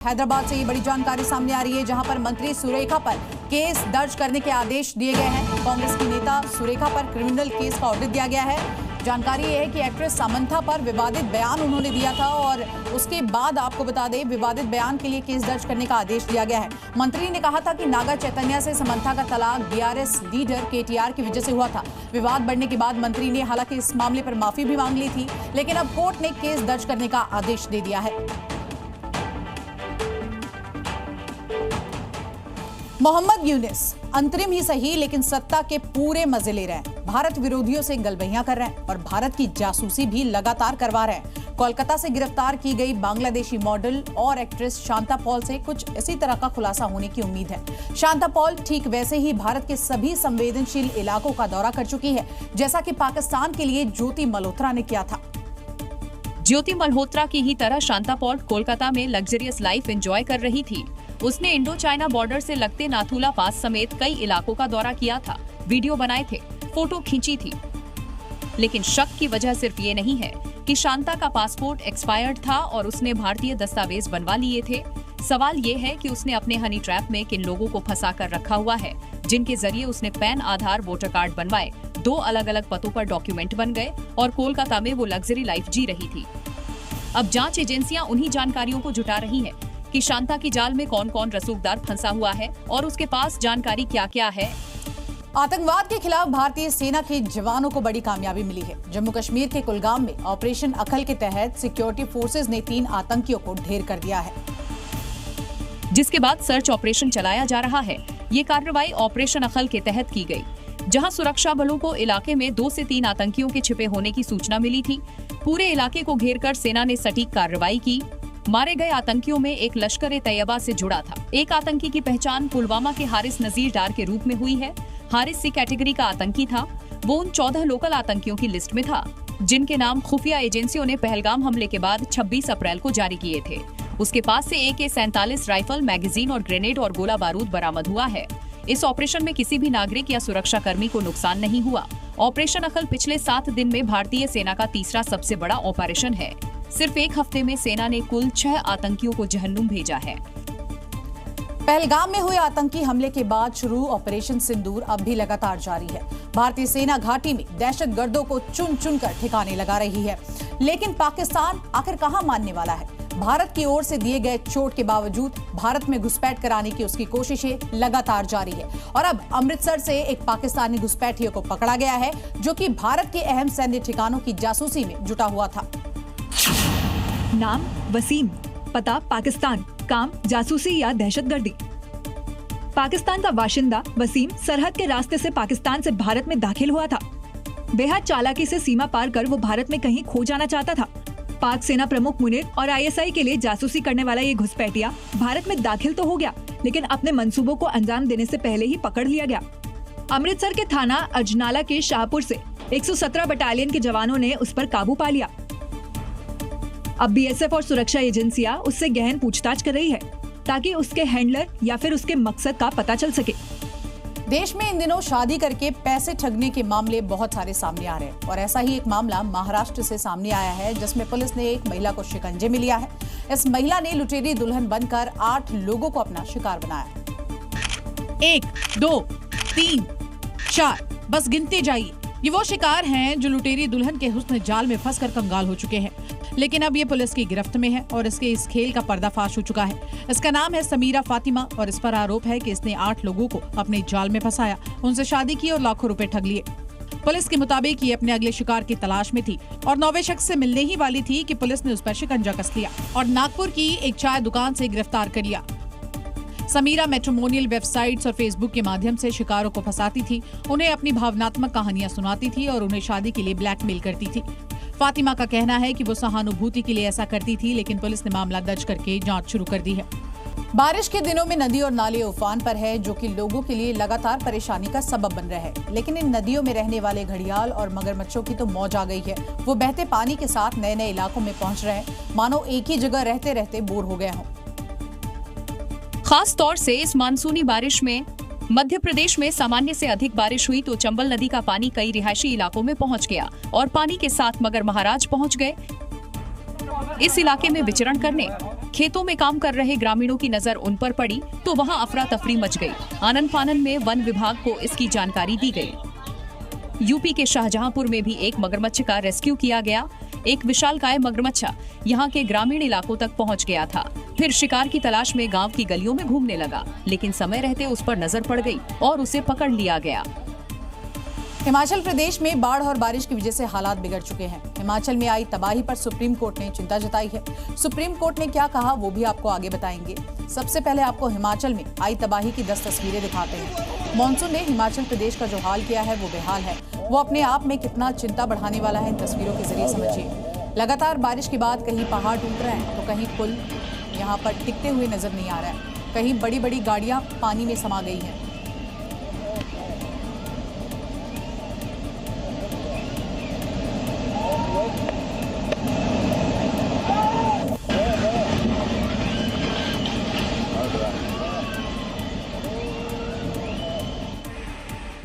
हैदराबाद से ये बड़ी जानकारी सामने आ रही है, जहां पर मंत्री सुरेखा पर केस दर्ज करने के आदेश दिए गए हैं। कांग्रेस की नेता सुरेखा पर क्रिमिनल केस का ऑर्डर दिया गया है। जानकारी ये है कि एक्ट्रेस सामंथा पर विवादित बयान उन्होंने दिया था और उसके बाद आपको बता दें, विवादित बयान के लिए केस दर्ज करने का आदेश दिया गया है। मंत्री ने कहा था कि नागा चैतन्य से सामंथा का तलाक बीआरएस लीडर केटीआर की वजह से हुआ था। विवाद बढ़ने के बाद मंत्री ने हालांकि इस मामले पर माफी भी मांग ली थी, लेकिन अब कोर्ट ने केस दर्ज करने का आदेश दे दिया है। मोहम्मद यूनिस अंतरिम ही सही, लेकिन सत्ता के पूरे मजे ले रहे हैं। भारत विरोधियों से गलबहियां कर रहे हैं और भारत की जासूसी भी लगातार करवा रहे हैं। कोलकाता से गिरफ्तार की गई बांग्लादेशी मॉडल और एक्ट्रेस शांता पॉल से कुछ इसी तरह का खुलासा होने की उम्मीद है। शांता पॉल ठीक वैसे ही भारत के सभी संवेदनशील इलाकों का दौरा कर चुकी है, जैसा कि पाकिस्तान के लिए ज्योति मल्होत्रा ने किया था। ज्योति मल्होत्रा की ही तरह शांता पॉल कोलकाता में लग्जरियस लाइफ एंजॉय कर रही थी। उसने इंडो चाइना बॉर्डर से लगते नाथुला पास समेत कई इलाकों का दौरा किया था, वीडियो बनाए थे, फोटो खींची थी। लेकिन शक की वजह सिर्फ ये नहीं है कि शांता का पासपोर्ट एक्सपायर्ड था और उसने भारतीय दस्तावेज बनवा लिए थे। सवाल ये है कि उसने अपने हनी ट्रैप में किन लोगों को फंसा कर रखा हुआ है, जिनके जरिए उसने पैन, आधार, वोटर कार्ड बनवाए, 2 अलग-अलग पतों पर डॉक्यूमेंट बन गए और कोलकाता में वो लग्जरी लाइफ जी रही थी। अब जांच एजेंसियां उन्हीं जानकारियों को जुटा रही हैं कि शांता की जाल में कौन कौन रसूखदार फंसा हुआ है और उसके पास जानकारी क्या क्या है। आतंकवाद के खिलाफ भारतीय सेना के जवानों को बड़ी कामयाबी मिली है। जम्मू कश्मीर के कुलगाम में ऑपरेशन अखल के तहत सिक्योरिटी फोर्सेज ने 3 आतंकियों को ढेर कर दिया है, जिसके बाद सर्च ऑपरेशन चलाया जा रहा है। ये कार्रवाई ऑपरेशन अखल के तहत की गई, जहां सुरक्षा बलों को इलाके में 2 से 3 आतंकियों के छिपे होने की सूचना मिली थी। पूरे इलाके को घेरकर सेना ने सटीक कार्रवाई की। मारे गए आतंकियों में एक लश्कर-ए-तैयबा से जुड़ा था। एक आतंकी की पहचान पुलवामा के हारिस नजीर डार के रूप में हुई है। हारिस सी कैटेगरी का आतंकी था। वो उन 14 लोकल आतंकियों की लिस्ट में था, जिनके नाम खुफिया एजेंसियों ने पहलगाम हमले के बाद 26 अप्रैल को जारी किए थे। उसके पास से AK-47 राइफल, मैगजीन और ग्रेनेड और गोला बारूद बरामद हुआ है। इस ऑपरेशन में किसी भी नागरिक या सुरक्षा कर्मी को नुकसान नहीं हुआ। ऑपरेशन अखल पिछले 7 दिन में भारतीय सेना का तीसरा सबसे बड़ा ऑपरेशन है। सिर्फ एक हफ्ते में सेना ने कुल 6 आतंकियों को जहन्नुम भेजा है। पहलगाम में हुए आतंकी हमले के बाद शुरू ऑपरेशन सिंदूर अब भी लगातार जारी है। भारतीय सेना घाटी में दहशतगर्दों को चुन चुन कर ठिकाने लगा रही है, लेकिन पाकिस्तान आखिर कहां मानने वाला है? भारत की ओर से दिए गए चोट के बावजूद भारत में घुसपैठ कराने की उसकी कोशिशें लगातार जारी है और अब अमृतसर से एक पाकिस्तानी घुसपैठियों को पकड़ा गया है, जो कि भारत के अहम सैन्य ठिकानों की जासूसी में जुटा हुआ था। नाम वसीम, पता पाकिस्तान, काम जासूसी या दहशतगर्दी। पाकिस्तान का बाशिंदा वसीम सरहद के रास्ते से पाकिस्तान से भारत में दाखिल हुआ था। बेहद चालाकी से सीमा पार कर वो भारत में कहीं खो जाना चाहता था। पाक सेना प्रमुख मुनीर और ISI के लिए जासूसी करने वाला ये घुसपैठिया भारत में दाखिल तो हो गया, लेकिन अपने मंसूबों को अंजाम देने से पहले ही पकड़ लिया गया। अमृतसर के थाना अजनाला के शाहपुर से 117 बटालियन के जवानों ने उस पर काबू पा लिया। अब BSF और सुरक्षा एजेंसियां उससे गहन पूछताछ कर रही है, ताकि उसके हैंडलर या फिर उसके मकसद का पता चल सके। देश में इन दिनों शादी करके पैसे ठगने के मामले बहुत सारे सामने आ रहे हैं और ऐसा ही एक मामला महाराष्ट्र से सामने आया है, जिसमें पुलिस ने एक महिला को शिकंजे में लिया है। इस महिला ने लुटेरी दुल्हन बनकर 8 लोगों को अपना शिकार बनाया। 1, 2, 3, 4 बस गिनते जाइए। ये वो शिकार हैं जो लुटेरी दुल्हन के हुस्न जाल में फंसकर कंगाल हो चुके हैं, लेकिन अब ये पुलिस की गिरफ्त में है और इसके इस खेल का पर्दाफाश हो चुका है। इसका नाम है समीरा फातिमा और इस पर आरोप है कि इसने 8 लोगों को अपने जाल में फंसाया, उनसे शादी की और लाखों रुपए ठग लिए। पुलिस के मुताबिक ये अपने अगले शिकार की तलाश में थी और 9वें शख्स से मिलने ही वाली थी कि पुलिस ने उस पर शिकंजा कस लिया और नागपुर की एक चाय दुकान से गिरफ्तार कर लिया। समीरा मैट्रिमोनियल वेबसाइट्स और फेसबुक के माध्यम से शिकारों को फंसाती थी, उन्हें अपनी भावनात्मक कहानियां सुनाती थी और उन्हें शादी के लिए ब्लैकमेल करती थी। फातिमा का कहना है कि वो सहानुभूति के लिए ऐसा करती थी, लेकिन पुलिस ने मामला दर्ज करके जांच शुरू कर दी है। बारिश के दिनों में नदी और नाले उफान पर है, जो कि लोगों के लिए लगातार परेशानी का सबब बन रहा है। लेकिन इन नदियों में रहने वाले घड़ियाल और मगरमच्छों की तो मौज आ गई है। वो बहते पानी के साथ नए नए इलाकों में पहुंच रहे हैं, मानो एक ही जगह रहते रहते बोर हो गए हों। खास तौर से इस मानसूनी बारिश में मध्य प्रदेश में सामान्य से अधिक बारिश हुई तो चंबल नदी का पानी कई रिहायशी इलाकों में पहुंच गया और पानी के साथ मगर महाराज पहुंच गए। इस इलाके में विचरण करने, खेतों में काम कर रहे ग्रामीणों की नजर उन पर पड़ी तो वहां अफरा तफरी मच गई। आनन फानन में वन विभाग को इसकी जानकारी दी गई। यूपी के शाहजहांपुर में भी एक मगरमच्छ का रेस्क्यू किया गया। एक विशालकाय मगरमच्छ यहां के ग्रामीण इलाकों तक पहुंच गया था। फिर शिकार की तलाश में गांव की गलियों में घूमने लगा, लेकिन समय रहते उस पर नजर पड़ गई और उसे पकड़ लिया गया। हिमाचल प्रदेश में बाढ़ और बारिश की वजह से हालात बिगड़ चुके हैं। हिमाचल में आई तबाही पर सुप्रीम कोर्ट ने चिंता जताई है। सुप्रीम कोर्ट ने क्या कहा वो भी आपको आगे बताएंगे। सबसे पहले आपको हिमाचल में आई तबाही की 10 तस्वीरें दिखाते हैं। मॉनसून ने हिमाचल प्रदेश का जो हाल किया है वो बेहाल है। वो अपने आप में कितना चिंता बढ़ाने वाला है इन तस्वीरों के जरिए समझिए। लगातार बारिश के बाद कहीं पहाड़ टूट रहे हैं तो कहीं पुल यहाँ पर टिकते हुए नजर नहीं आ रहा है। कहीं बड़ी बड़ी गाड़ियां पानी में समा गई हैं।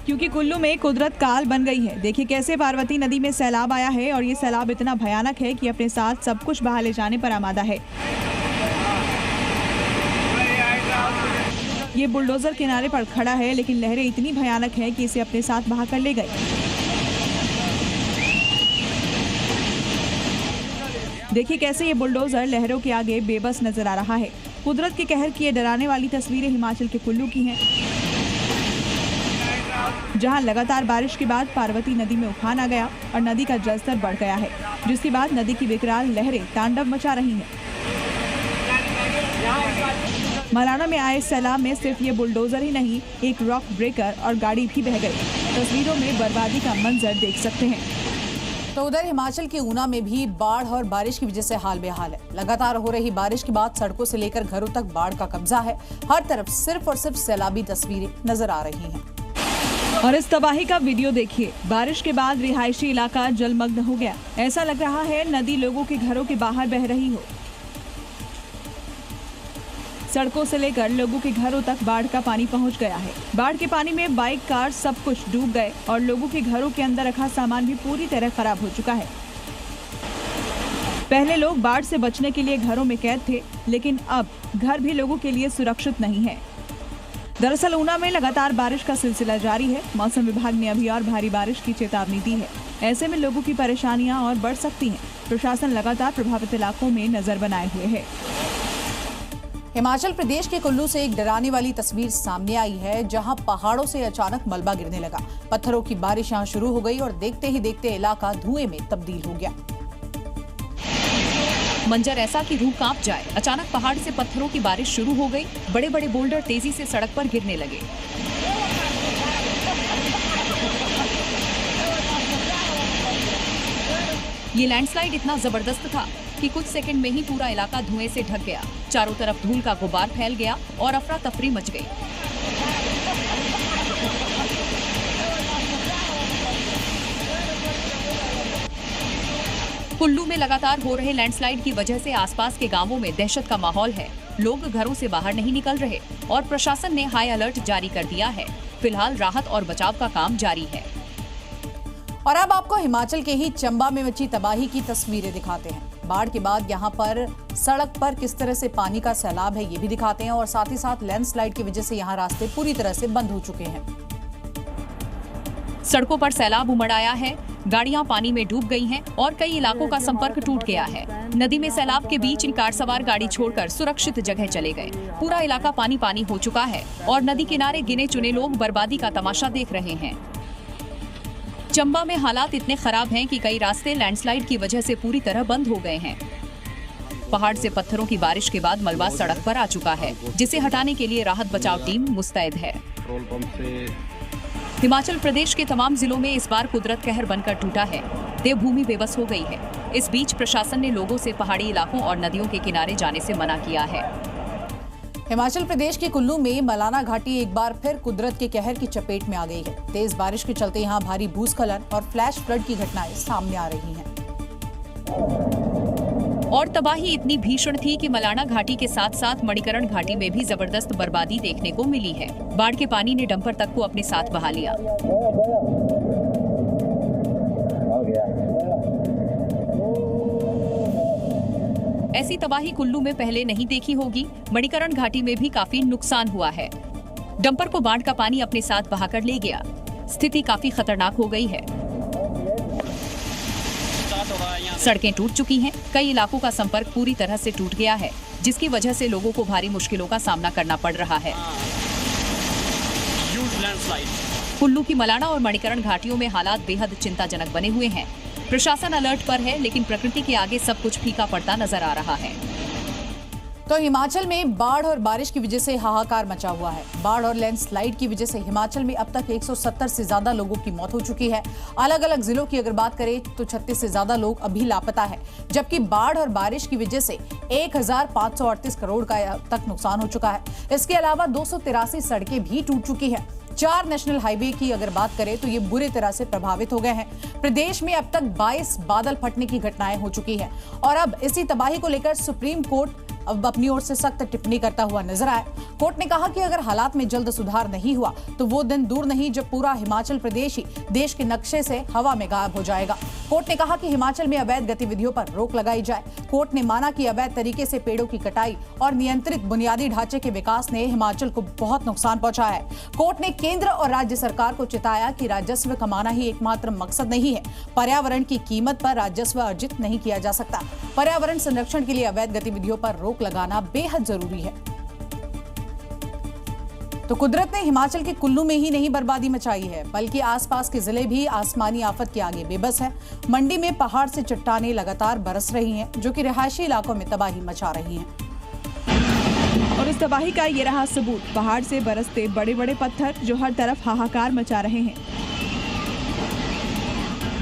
क्योंकि कुल्लू में कुदरत काल बन गई है। देखिए कैसे पार्वती नदी में सैलाब आया है और ये सैलाब इतना भयानक है कि अपने साथ सब कुछ बहा ले जाने पर आमादा है। ये बुलडोजर किनारे पर खड़ा है, लेकिन लहरें इतनी भयानक है कि इसे अपने साथ बहा कर ले गए। देखिए कैसे ये बुलडोजर लहरों के आगे बेबस नजर आ रहा है। कुदरत के कहर की ये डराने वाली तस्वीरें हिमाचल के कुल्लू की हैं, जहां लगातार बारिश के बाद पार्वती नदी में उफान आ गया और नदी का जलस्तर बढ़ गया है, जिसके बाद नदी की विकराल लहरें तांडव मचा रही हैं। मलाना में आए सैलाब में सिर्फ ये बुलडोजर ही नहीं, एक रॉक ब्रेकर और गाड़ी भी बह गई। तस्वीरों में बर्बादी का मंजर देख सकते हैं। तो उधर हिमाचल के ऊना में भी बाढ़ और बारिश की वजह से हाल बेहाल है। लगातार हो रही बारिश के बाद सड़कों से लेकर घरों तक बाढ़ का कब्जा है। हर तरफ सिर्फ और सिर्फ सैलाबी तस्वीरें नजर आ रही हैं। और इस तबाही का वीडियो देखिए। बारिश के बाद रिहायशी इलाका जलमग्न हो गया। ऐसा लग रहा है नदी लोगों के घरों के बाहर बह रही हो। सड़कों से लेकर लोगों के घरों तक बाढ़ का पानी पहुंच गया है। बाढ़ के पानी में बाइक, कार सब कुछ डूब गए और लोगों के घरों के अंदर रखा सामान भी पूरी तरह खराब हो चुका है। पहले लोग बाढ़ से बचने के लिए घरों में कैद थे, लेकिन अब घर भी लोगों के लिए सुरक्षित नहीं है। दरअसल ऊना में लगातार बारिश का सिलसिला जारी है। मौसम विभाग ने अभी और भारी बारिश की चेतावनी दी है। ऐसे में लोगों की परेशानियां और बढ़ सकती हैं। प्रशासन लगातार प्रभावित इलाकों में नजर बनाए हुए है। हिमाचल प्रदेश के कुल्लू से एक डराने वाली तस्वीर सामने आई है, जहां पहाड़ों से अचानक मलबा गिरने लगा। पत्थरों की बारिश यहां शुरू हो गई और देखते ही देखते इलाका धुएं में तब्दील हो गया। मंजर ऐसा कि रूह कांप जाए। अचानक पहाड़ से पत्थरों की बारिश शुरू हो गई। बड़े बड़े बोल्डर तेजी से सड़क पर गिरने लगे। ये लैंडस्लाइड इतना जबरदस्त था कि कुछ सेकंड में ही पूरा इलाका धुएं से ढक गया। चारों तरफ धूल का गुबार फैल गया और अफरा तफरी मच गई। कुल्लू में लगातार हो रहे लैंडस्लाइड की वजह से आसपास के गांवों में दहशत का माहौल है। लोग घरों से बाहर नहीं निकल रहे और प्रशासन ने हाई अलर्ट जारी कर दिया है। फिलहाल राहत और बचाव का काम जारी है। और अब आपको हिमाचल के ही चंबा में मची तबाही की तस्वीरें दिखाते हैं। बाढ़ के बाद यहां पर सड़क पर किस तरह से पानी का सैलाब है ये भी दिखाते हैं और साथ ही साथ लैंडस्लाइड की वजह से यहां रास्ते पूरी तरह से बंद हो चुके हैं। सड़कों पर सैलाब उमड़ आया है। गाड़ियां पानी में डूब गई हैं और कई इलाकों का संपर्क टूट गया है। नदी में सैलाब के बीच कार सवार गाड़ी छोड़कर सुरक्षित जगह चले गए। पूरा इलाका पानी पानी हो चुका है और नदी किनारे गिने चुने लोग बर्बादी का तमाशा देख रहे हैं। चंबा में हालात इतने खराब हैं कि कई रास्ते लैंडस्लाइड की वजह से पूरी तरह बंद हो गए हैं। पहाड़ से पत्थरों की बारिश के बाद मलबा सड़क पर आ चुका है, जिसे हटाने के लिए राहत बचाव टीम मुस्तैद है। हिमाचल प्रदेश के तमाम जिलों में इस बार कुदरत कहर बनकर टूटा है। देवभूमि बेबस हो गई है। इस बीच प्रशासन ने लोगों से पहाड़ी इलाकों और नदियों के किनारे जाने से मना किया है। हिमाचल प्रदेश के कुल्लू में मलाना घाटी एक बार फिर कुदरत के कहर की चपेट में आ गई है। तेज बारिश के चलते यहां भारी भूस्खलन और फ्लैश फ्लड की घटनाएं सामने आ रही हैं। और तबाही इतनी भीषण थी कि मलाना घाटी के साथ साथ मणिकरण घाटी में भी जबरदस्त बर्बादी देखने को मिली है। बाढ़ के पानी ने डंपर तक को अपने साथ बहा लिया। ऐसी तबाही कुल्लू में पहले नहीं देखी होगी। मणिकरण घाटी में भी काफी नुकसान हुआ है। डंपर को बाढ़ का पानी अपने साथ बहाकर ले गया। स्थिति काफी खतरनाक हो गई है। सड़कें टूट चुकी हैं। कई इलाकों का संपर्क पूरी तरह से टूट गया है, जिसकी वजह से लोगों को भारी मुश्किलों का सामना करना पड़ रहा है। कुल्लू की मलाना और मणिकरण घाटियों में हालात बेहद चिंताजनक बने हुए हैं। प्रशासन अलर्ट पर है, लेकिन प्रकृति के आगे सब कुछ फीका पड़ता नजर आ रहा है। तो हिमाचल में बाढ़ और बारिश की वजह से हाहाकार मचा हुआ है। बाढ़ और लैंडस्लाइड की वजह से हिमाचल में अब तक 170 से ज्यादा लोगों की मौत हो चुकी है। अलग अलग जिलों की अगर बात करें तो 36 से ज्यादा लोग अभी लापता है, जबकि बाढ़ और बारिश की वजह से 1538 करोड़ का अब तक नुकसान हो चुका है। इसके अलावा 283 सड़कें भी टूट चुकी है। 4 नेशनल हाईवे की अगर बात करें तो ये बुरी तरह से प्रभावित हो गए हैं। प्रदेश में अब तक 22 बादल फटने की घटनाएं हो चुकी है और अब इसी तबाही को लेकर सुप्रीम कोर्ट अब अपनी ओर से सख्त टिप्पणी करता हुआ नजर आया। कोर्ट ने कहा कि अगर हालात में जल्द सुधार नहीं हुआ तो वो दिन दूर नहीं जब पूरा हिमाचल प्रदेश ही देश के नक्शे से हवा में गायब हो जाएगा। कोर्ट ने कहा कि हिमाचल में अवैध गतिविधियों पर रोक लगाई जाए। कोर्ट ने माना कि अवैध तरीके से पेड़ों की कटाई और नियंत्रित बुनियादी ढांचे के विकास ने हिमाचल को बहुत नुकसान पहुंचाया है। कोर्ट ने केंद्र और राज्य सरकार को चिताया कि राजस्व कमाना ही एकमात्र मकसद नहीं है। पर्यावरण की कीमत पर राजस्व अर्जित नहीं किया जा सकता। पर्यावरण संरक्षण के लिए अवैध गतिविधियों पर रोक लगाना बेहद जरूरी है। तो कुदरत ने हिमाचल के कुल्लू में ही नहीं बर्बादी मचाई है, बल्कि आसपास के जिले भी आसमानी आफत के आगे बेबस है। मंडी में पहाड़ से चट्टानें लगातार बरस रही हैं, जो कि रिहायशी इलाकों में तबाही मचा रही हैं। और इस तबाही का ये रहा सबूत, पहाड़ से बरसते बड़े बड़े पत्थर जो हर तरफ हाहाकार मचा रहे हैं।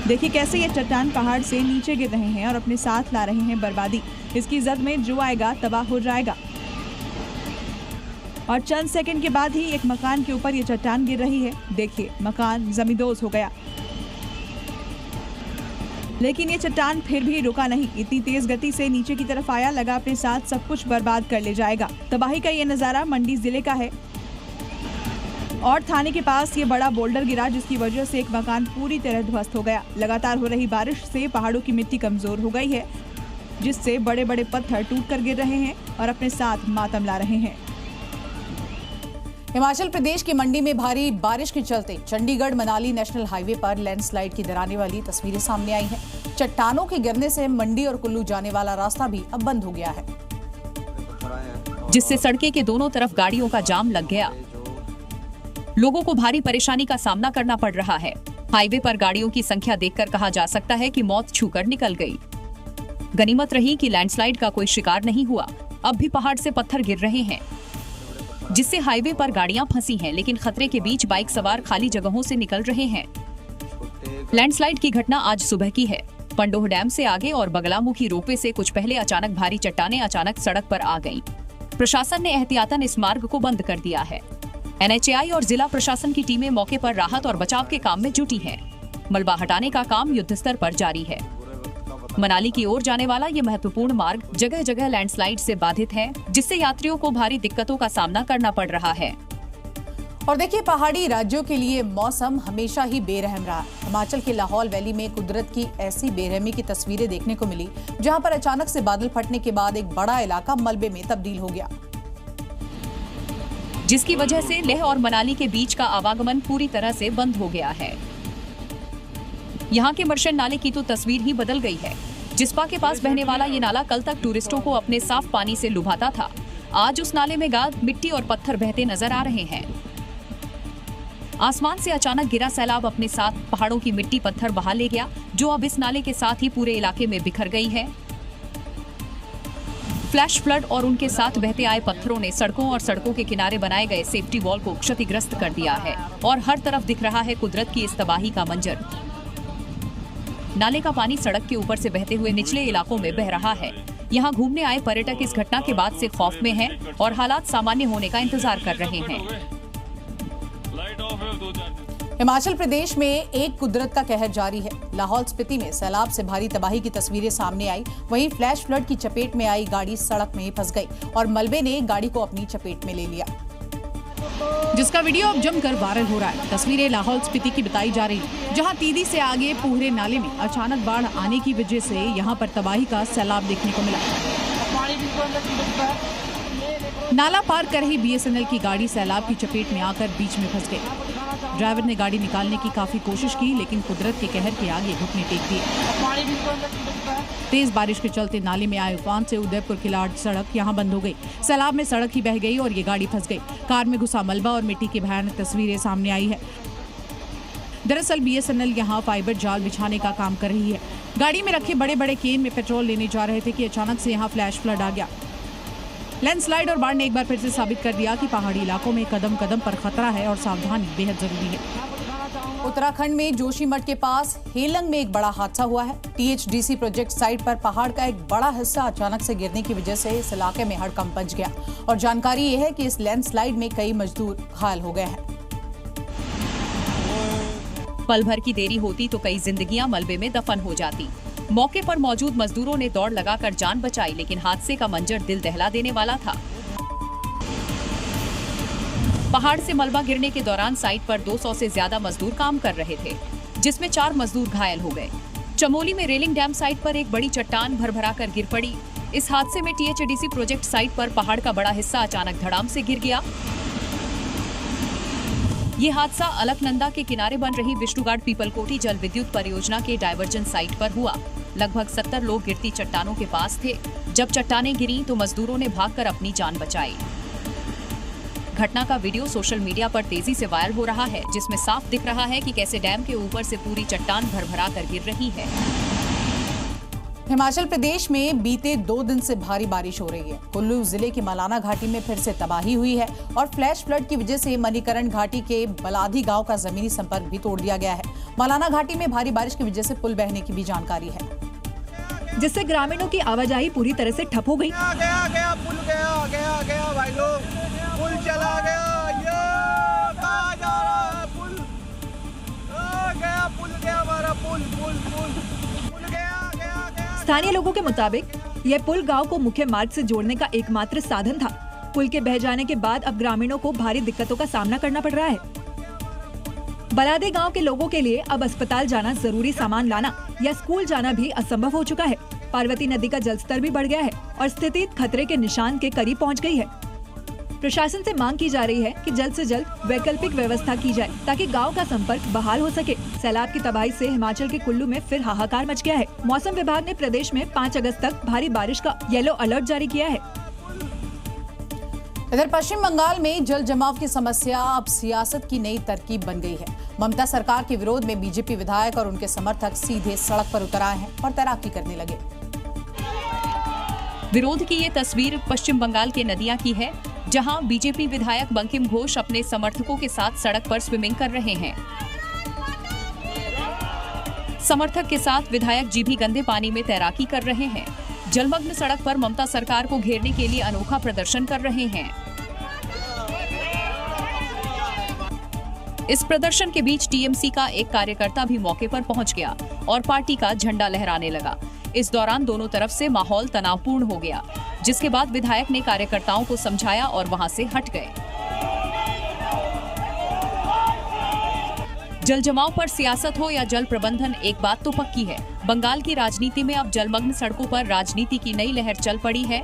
देखिए कैसे ये चट्टान पहाड़ से नीचे गिर रहे हैं और अपने साथ ला रहे हैं बर्बादी। इसकी जद में जो आएगा तबाह हो जाएगा। और चंद सेकंड के बाद ही एक मकान के ऊपर ये चट्टान गिर रही है। देखिए मकान जमींदोज हो गया, लेकिन ये चट्टान फिर भी रुका नहीं। इतनी तेज गति से नीचे की तरफ आया, लगा अपने साथ सब कुछ बर्बाद कर ले जाएगा। तबाही का ये नजारा मंडी जिले का है और थाने के पास ये बड़ा बोल्डर गिरा, जिसकी वजह से एक मकान पूरी तरह ध्वस्त हो गया। लगातार हो रही बारिश से पहाड़ों की मिट्टी कमजोर हो गई है, जिससे बड़े बड़े पत्थर टूट कर गिर रहे हैं और अपने साथ मातम ला रहे हैं। हिमाचल प्रदेश की मंडी में भारी बारिश के चलते चंडीगढ़ मनाली नेशनल हाईवे पर लैंडस्लाइड की डराने वाली तस्वीरें सामने आई हैं। चट्टानों के गिरने से मंडी और कुल्लू जाने वाला रास्ता भी अब बंद हो गया है, जिससे सड़कें के दोनों तरफ गाड़ियों का जाम लग गया। लोगों को भारी परेशानी का सामना करना पड़ रहा है। हाईवे पर गाड़ियों की संख्या देखकर कहा जा सकता है कि मौत छूकर निकल गई। गनीमत रही कि लैंडस्लाइड का कोई शिकार नहीं हुआ। अब भी पहाड़ से पत्थर गिर रहे हैं, जिससे हाईवे पर गाड़ियां फंसी हैं, लेकिन खतरे के बीच बाइक सवार खाली जगहों से निकल रहे हैं। लैंडस्लाइड की घटना आज सुबह की है। पंडोह डैम से आगे और बगलामुखी रोपवे से कुछ पहले अचानक भारी चट्टानें अचानक सड़क पर आ गईं। प्रशासन ने एहतियातन इस मार्ग को बंद कर दिया है। NHAI और जिला प्रशासन की टीमें मौके पर राहत और बचाव के काम में जुटी हैं। मलबा हटाने का काम युद्धस्तर पर जारी है। मनाली की ओर जाने वाला ये महत्वपूर्ण मार्ग जगह जगह लैंडस्लाइड से बाधित है, जिससे यात्रियों को भारी दिक्कतों का सामना करना पड़ रहा है। और देखिए पहाड़ी राज्यों के लिए मौसम हमेशा ही बेरहम रहा। हिमाचल के लाहौल वैली में कुदरत की ऐसी बेरहमी की तस्वीरें देखने को मिली, जहां पर अचानक से बादल फटने के बाद एक बड़ा इलाका मलबे में तब्दील हो गया, जिसकी वजह से लेह और मनाली के बीच का आवागमन पूरी तरह से बंद हो गया है। यहाँ के मर्शन नाले की तो तस्वीर ही बदल गई है। जिस्पा के पास बहने वाला ये नाला कल तक टूरिस्टों को अपने साफ पानी से लुभाता था। आज उस नाले में गाद, मिट्टी और पत्थर बहते नजर आ रहे हैं। आसमान से अचानक गिरा सैलाब अपने साथ पहाड़ों की मिट्टी पत्थर बहा ले गया, जो अब इस नाले के साथ ही पूरे इलाके में बिखर गई है। फ्लैश फ्लड और उनके साथ बहते आए पत्थरों ने सड़कों और सड़कों के किनारे बनाए गए सेफ्टी वॉल को क्षतिग्रस्त कर दिया है और हर तरफ दिख रहा है कुदरत की इस तबाही का मंजर। नाले का पानी सड़क के ऊपर से बहते हुए निचले इलाकों में बह रहा है। यहाँ घूमने आए पर्यटक इस घटना के बाद से खौफ में हैं और हालात सामान्य होने का इंतजार कर रहे हैं। हिमाचल प्रदेश में एक कुदरत का कहर जारी है। लाहौल स्पीति में सैलाब से भारी तबाही की तस्वीरें सामने आई। वहीं फ्लैश फ्लड की चपेट में आई गाड़ी सड़क में फंस गई और मलबे ने गाड़ी को अपनी चपेट में ले लिया, जिसका वीडियो अब जमकर वायरल हो रहा है। तस्वीरें लाहौल स्पीति की बताई जा रही है, जहां तीदी से आगे पूहरे नाले में अचानक बाढ़ आने की वजह से यहां पर तबाही का सैलाब देखने को मिला। नाला पार कर रही बीएसएनएल की गाड़ी सैलाब की चपेट में आकर बीच में फंस गई। ड्राइवर ने गाड़ी निकालने की काफी कोशिश की, लेकिन कुदरत के कहर के आगे घुटने टेक दिए। तेज बारिश के चलते नाले में आए उफान से उदयपुर किलाड़ सड़क यहां बंद हो गई। सैलाब में सड़क ही बह गई और ये गाड़ी फंस गई। कार में घुसा मलबा और मिट्टी की भयानक तस्वीरें सामने आई है। दरअसल बीएसएनएल यहां फाइबर जाल बिछाने का काम कर रही है। गाड़ी में रखे बड़े बड़े केन में पेट्रोल लेने जा रहे थे कि अचानक से यहां फ्लैश फ्लड आ गया। लैंडस्लाइड और बाढ़ ने एक बार फिर से साबित कर दिया कि पहाड़ी इलाकों में कदम कदम पर खतरा है और सावधानी बेहद जरूरी है। उत्तराखंड में जोशीमठ के पास हेलंग में एक बड़ा हादसा हुआ है। टीएचडीसी प्रोजेक्ट साइट पर पहाड़ का एक बड़ा हिस्सा अचानक से गिरने की वजह से इस इलाके में हड़कंप मच गया और जानकारी ये है कि इस लैंडस्लाइड में कई मजदूर घायल हो गए हैं। पल भर की देरी होती तो कई जिंदगियां मलबे में दफन हो जाती। मौके पर मौजूद मजदूरों ने दौड़ लगाकर जान बचाई, लेकिन हादसे का मंजर दिल दहला देने वाला था। पहाड़ से मलबा गिरने के दौरान साइट पर 200 से ज्यादा मजदूर काम कर रहे थे, जिसमें 4 मजदूर घायल हो गए। चमोली में रेलिंग डैम साइट पर एक बड़ी चट्टान भरभरा कर गिर पड़ी। इस हादसे में टीएचडीसी प्रोजेक्ट साइट पर पहाड़ का बड़ा हिस्सा अचानक धड़ाम से गिर गया। ये हादसा अलकनंदा के किनारे बन रही विष्णुगाड पीपलकोटी जल विद्युत परियोजना के डायवर्जन साइट पर हुआ। लगभग 70 लोग गिरती चट्टानों के पास थे। जब चट्टानें गिरी तो मजदूरों ने भागकर अपनी जान बचाई। घटना का वीडियो सोशल मीडिया पर तेजी से वायरल हो रहा है, जिसमें साफ दिख रहा है कि कैसे डैम के ऊपर से पूरी चट्टान भरभरा कर गिर रही है। हिमाचल प्रदेश में बीते 2 दिन से भारी बारिश हो रही है। कुल्लू जिले की मलाना घाटी में फिर से तबाही हुई है और फ्लैश फ्लड की वजह से मणिकरण घाटी के बलाधी गांव का जमीनी संपर्क भी तोड़ दिया गया है। मलाना घाटी में भारी बारिश की वजह से पुल बहने की भी जानकारी है, जिससे ग्रामीणों की आवाजाही पूरी तरह से ठप हो गई। गया पुल गया भाई लोग, पुल चला गया, ये कहाँ जा रहा है पुल? गया पुल गया हमारा पुल गया। स्थानीय लोगों के मुताबिक यह पुल गांव को मुख्य मार्ग से जोड़ने का एकमात्र साधन था। पुल के बह जाने के बाद अब ग्रामीणों को भारी दिक्कतों का सामना करना पड़ रहा है। बलादे गांव के लोगों के लिए अब अस्पताल जाना, जरूरी सामान लाना या स्कूल जाना भी असंभव हो चुका है। पार्वती नदी का जलस्तर भी बढ़ गया है और स्थिति खतरे के निशान के करीब पहुंच गई है। प्रशासन से मांग की जा रही है कि जल्द से जल्द वैकल्पिक व्यवस्था की जाए ताकि गांव का संपर्क बहाल हो सके। सैलाब की तबाही से हिमाचल के कुल्लू में फिर हाहाकार मच गया है। मौसम विभाग ने प्रदेश में 5 अगस्त तक भारी बारिश का येलो अलर्ट जारी किया है। इधर पश्चिम बंगाल में जल जमाव की समस्या अब सियासत की नई तरकीब बन गई है। ममता सरकार के विरोध में बीजेपी विधायक और उनके समर्थक सीधे सड़क पर उतर आए हैं और तैराकी करने लगे। विरोध की ये तस्वीर पश्चिम बंगाल के नदिया की है, जहां बीजेपी विधायक बंकिम घोष अपने समर्थकों के साथ सड़क पर स्विमिंग कर रहे हैं। समर्थक के साथ विधायक जी भी गंदे पानी में तैराकी कर रहे हैं। जलमग्न सड़क पर ममता सरकार को घेरने के लिए अनोखा प्रदर्शन कर रहे हैं। इस प्रदर्शन के बीच टीएमसी का एक कार्यकर्ता भी मौके पर पहुंच गया और पार्टी का झंडा लहराने लगा। इस दौरान दोनों तरफ से माहौल तनावपूर्ण हो गया, जिसके बाद विधायक ने कार्यकर्ताओं को समझाया और वहां से हट गए। जल जमाव पर सियासत हो या जल प्रबंधन, एक बात तो पक्की है, बंगाल की राजनीति में अब जलमग्न सड़कों पर राजनीति की नई लहर चल पड़ी है।